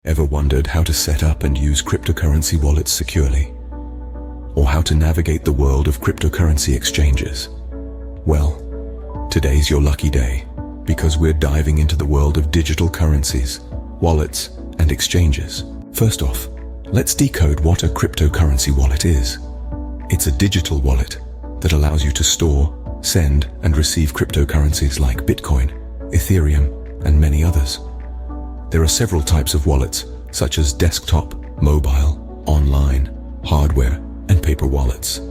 Ever wondered how to set up and use cryptocurrency wallets securely? Or how to navigate the world of cryptocurrency exchanges? Well, today's your lucky day, because we're diving into the world of digital currencies, wallets, and exchanges. First off, let's decode what a cryptocurrency wallet is. It's a digital wallet that allows you to store, send, and receive cryptocurrencies like Bitcoin, Ethereum, and many others. There are several types of wallets, such as desktop, mobile, online, hardware, and paper wallets.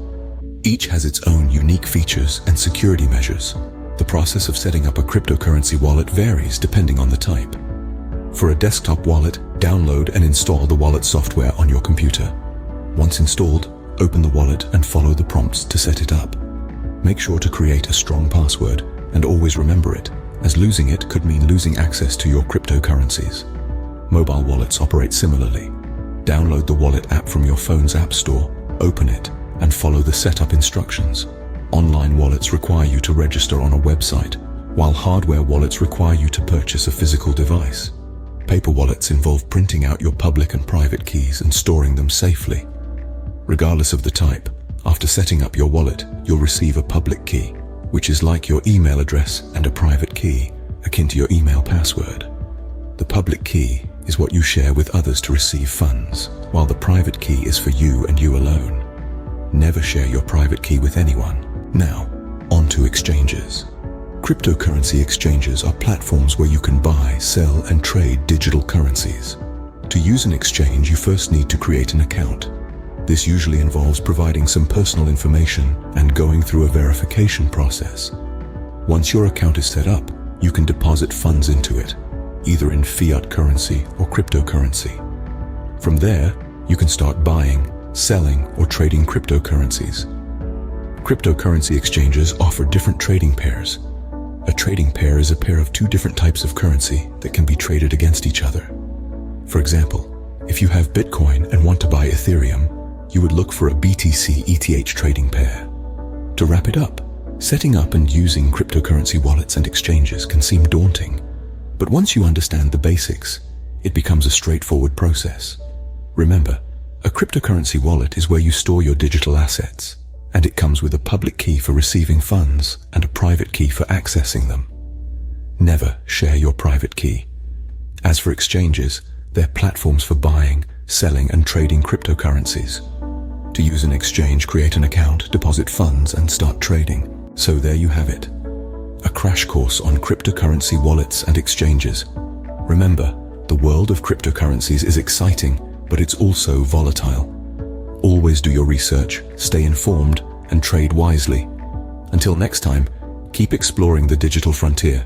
Each has its own unique features and security measures. The process of setting up a cryptocurrency wallet varies depending on the type. For a desktop wallet, download and install the wallet software on your computer. Once installed, open the wallet and follow the prompts to set it up. Make sure to create a strong password and always remember it, as losing it could mean losing access to your cryptocurrencies. Mobile wallets operate similarly. Download the wallet app from your phone's app store, open it, and follow the setup instructions. Online wallets require you to register on a website, while hardware wallets require you to purchase a physical device. Paper wallets involve printing out your public and private keys and storing them safely. Regardless of the type, after setting up your wallet, you'll receive a public key, which is like your email address, and a private key, akin to your email password. The public key is what you share with others to receive funds, while the private key is for you and you alone. Never share your private key with anyone. Now, on to exchanges. Cryptocurrency exchanges are platforms where you can buy, sell, and trade digital currencies. To use an exchange, you first need to create an account. This usually involves providing some personal information and going through a verification process. Once your account is set up, you can deposit funds into it, either in fiat currency or cryptocurrency. From there, you can start buying, selling, or trading cryptocurrencies. Cryptocurrency exchanges offer different trading pairs. A trading pair is a pair of two different types of currency that can be traded against each other. For example, if you have Bitcoin and want to buy Ethereum, you would look for a BTC-ETH trading pair. To wrap it up, setting up and using cryptocurrency wallets and exchanges can seem daunting, but once you understand the basics, it becomes a straightforward process. Remember, a cryptocurrency wallet is where you store your digital assets, and it comes with a public key for receiving funds and a private key for accessing them. Never share your private key. As for exchanges, they're platforms for buying, selling, and trading cryptocurrencies. To use an exchange, create an account, deposit funds, and start trading. So there you have it. A crash course on cryptocurrency wallets and exchanges. Remember, the world of cryptocurrencies is exciting, but it's also volatile. Always do your research, stay informed, and trade wisely. Until next time, keep exploring the digital frontier.